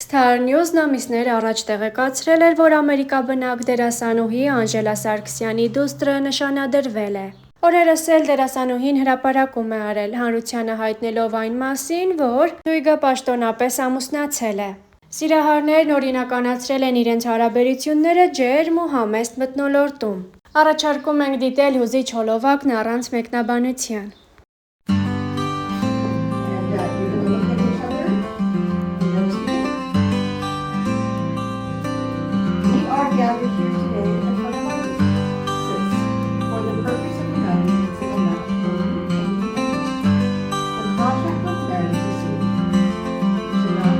Star News-ն ամիսներ առաջ տեղեկացրել էր, որ ամերիկաբնակ դերասանուհի Անժելա Սարգսյանի դուստրը նշանադրվել է։ Օրերս էլ դերասանուհին հրապարակում է արել, հանրությանը հայտնելով այն մասին, որ զույգը պաշտոնապես ամուսնացել է։ Սիրահարներն օրինականացրել են իրենց հարաբերությունները ջերմ ու համեստ մթնոլորտում։ Առաջարկում ենք դիտել հուզիչ հոլովակն առանց մեկնաբանության։ Gathered here today in front of our witnesses for the purpose of conducting a civil matrimony and the contract of marriage is sealed. You should not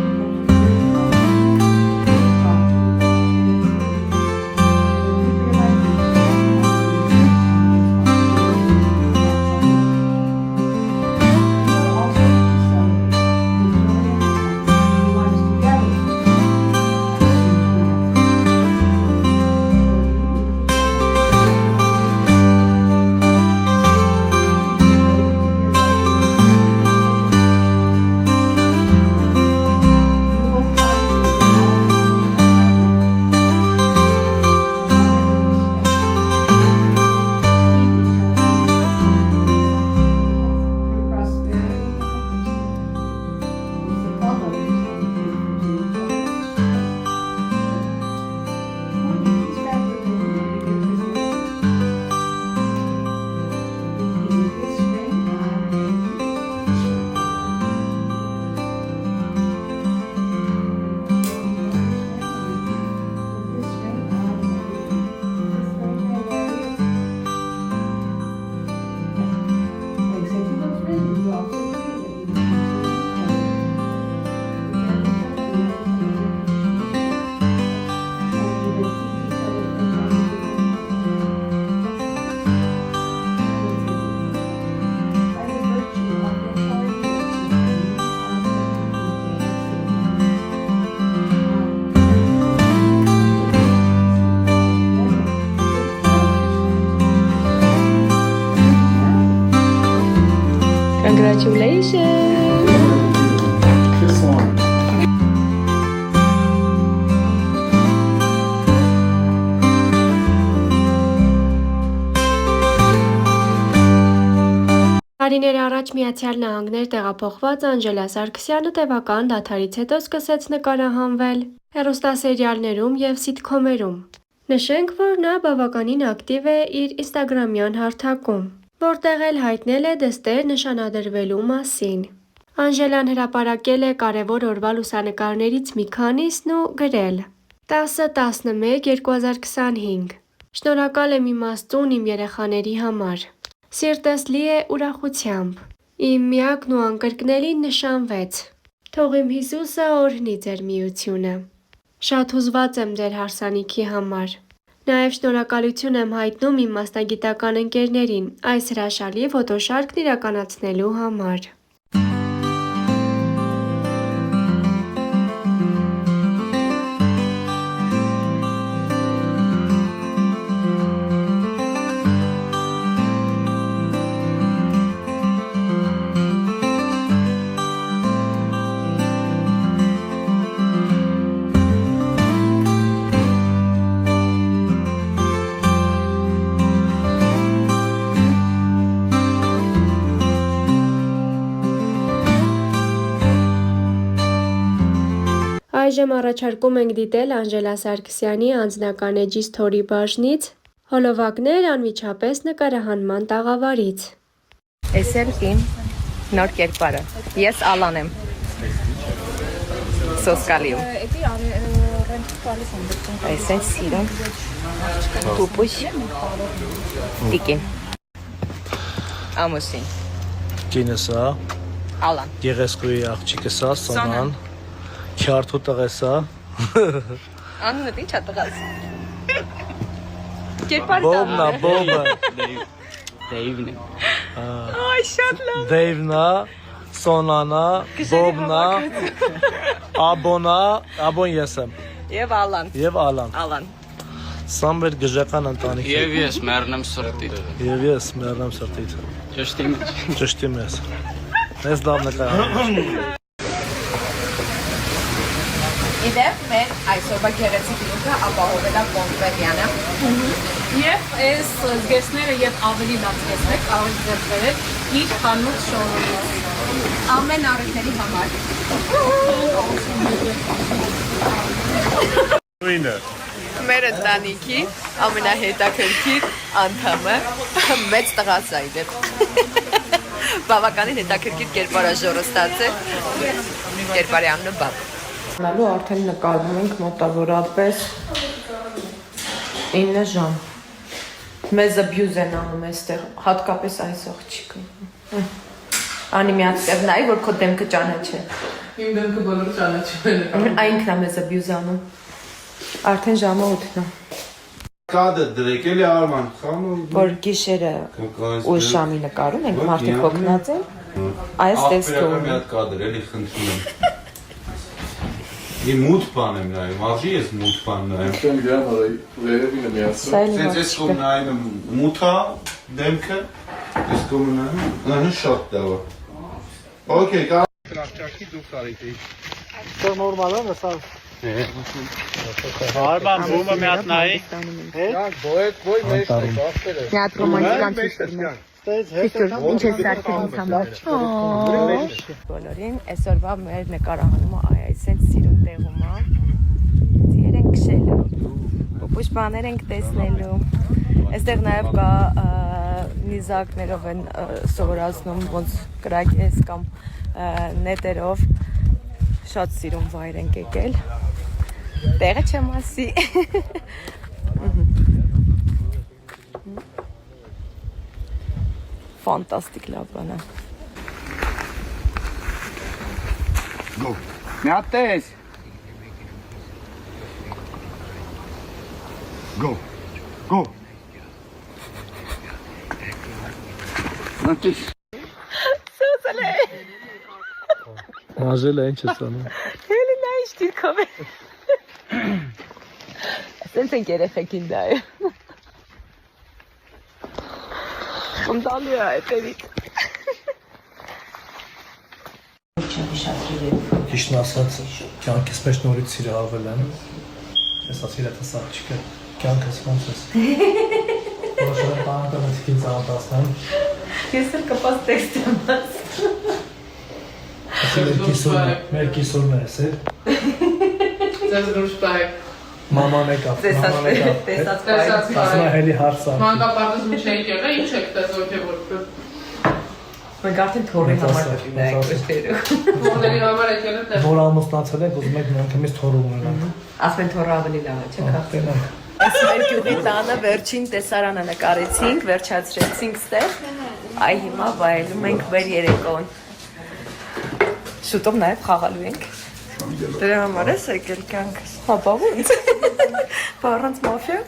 Congratulations! Kiss one. Տարիներ առաջ Միացյալ Նահանգներ տեղափոխված Անժելա Սարգսյանը տևական դադարից հետո սկսեց նկարահանվել հեռուստասերիալներում և սիթքոմերում։ Նշենք, որ նա բավականին ակտիվ է իր ինստագրամյան հարթակում, որտեղ էլ հայտնել է դստեր նշանադրվելու մասին։ Անժելան հրապարակել է կարևոր օրվա լուսանկարներից մի քանիսն ու գրել. 10-11-2025 Շնորհակալ եմ իմաստուն իմ երեխաների համար։ Սիրտս լի է ուրախությամբ։ Իմ միակն ու անկրկնելին նշանվեց։ Թող իմ Հիսուսը օրհնի ձեր միությունը։ Շատ հուզված եմ ձեր հարսանիքի համար։ Նաև շնորհակալություն եմ հայտնում իմ մասնագիտական ընկերներին այս հրաշալի ֆոտոշարքն իրականացնելու համար։ Այժմ առաջարկում ենք դիտել Անժելա Սարգսյանի անձնական էջի սթորի բաժնից հոլովակներ անմիջապես նկարահանման տաղավարից։ Էս էլ իմ նոր կերպարը։ Ես Ալան եմ։ Սոսկալիում։ Այս են սիրուն։ Պուպուշ։ Տիկին։ Ամուսին։ Կինս է, Ալան։ գեղեցկուի աղջիկս է, Սոնան, քյարթու տղես է։ Անունը ինչ է տղաս։ Կերպարը Բոբն է, Բոբը։ Դեյվն է։ Այ շատ լավ։ Դեյվն է, Սոնան է, Բոբն է, Աբոն է, Աբոն ես եմ։ Եվ Ալան։ Եվ Ալան։ Ալան։ Սամ մեր գժական ընտանիք։ Եվ ես մեռնեմ սրտիդ։ Եվ ես մեռնեմ սրտից։ Ճշտի մեջ։ Ճշտի մեզ։ Ես լավ նկարահանում։ Իդեպ մեր այսօրվա գեղեցիկ լուկը ապահովել է Կոնֆերյանը։ Եվ այս զգեստները եւ ավելի լավ զգեստներ կարող եք վերել իր խանութ շոուրումից։ Ամեն առիթների համար։ Մեր ընտանիքի ամենահետաքրքիր անդամը մեծ տղաս է իդեպ։ Բավականին հետաքրքիր կերպարաժորը ստացել։ Կերպարի անունը բաբ։ Նալու արդեն նկարվում ենք մոտավորապես 9 ժամ։ Մեզ abuse են անում այստեղ, հատկապես այս աղջիկը։ Անի մի հատ տեղ նայ, որ քո դեմքը ճանաչի։ Իմ դեմքը բոլորը ճանաչում են։ Այնքն է մեզ abuse անում։ Արդեն ժամը 8-ն է։ Կադը դրեք էլի Արման, խանում։ Որ գիշերը ու ժամի նկարում ենք, մարդիկ հոգնած են։ Այս տեսքով։ Մի հատ կադր էլի խնդրում եմ։ Իմ մութ բան եմ նայում, աղջի ես մութ բան նայում։ Չեմ դրան օրի վերևինը միացրել։ Սա էլի Սենց ես կոմ նայում եմ մութա դեմքը, ես կոմ նայում, ահա շատ լավ է։ Okay, կա տրախճակի դու կարիք էի։ Դա նորմալ է, սա։ Արման բումը մի հատ նայի։ Ոյ մեջ է, բախտեր է։ Մի հատ ռոմանտիկան ինչ է սարքանից համար։ Բոլորին այսօրվա մեր նկարահանումը այսենց սիրուն տեղում է։ Ձեր ենք քշելու։ Պոպուշ բաներ ենք տեսնելու։ Այստեղ նաև կա նիզակներով են սովորացնում ոնց կրակես կամ նետերով։ Շատ սիրուն վայր ենք եկել։ Տեղը չեմ ասի։ Ֆանտաստիկ լավ բան է։ Go. Մի հատ տես։ Go. Go. Նատի։ Սոսալե։ Մաժել է ինչ է ծանում։ Հելի նա ինչ դիրքով է։ Սենց ենք երեխեքին դա է։ Խնդալու է այդերից։ Ճիշտն ասած, կյանքից մեջ նորից սիրահարվել եմ։ Ես ասել եմ սա չկա, կյանքս ոնց է։ Որոշել եմ բանտամատիկին ծանոթացնել։ Ես էլ կպած տեքստ եմ ասում։ Մեր կիսուրն է, էս է։ Ձեզ դուրսպայք։ Մաման եկավ, մաման եկավ։ Տեսած Ասում է հելի հարց է։ Մանկապարտեզ մի չէիք եղել, ինչ եք տես ոգևորվել։ Մենք արդեն թորի համար դրինք այստեղ։ Թորների համար եկել եք տես։ Որ ամուսնացել եք, ուզում եք նույնքումից թորում ունենալ։ Ասում են թորը ավելի լավ է, չէ՞ քարտեն։ Այս մեր գյուղի տանը վերջին տեսարանը նկարեցինք, վերջացրեցինք ստեղ։ Այ հիմա վայելում ենք մեր երեկոն։ Շուտով նաև խաղալու ենք։ Դրա համար ես եկել կյանքս։ Հա, բա ո՞նց։ Բա առանց մաֆիա։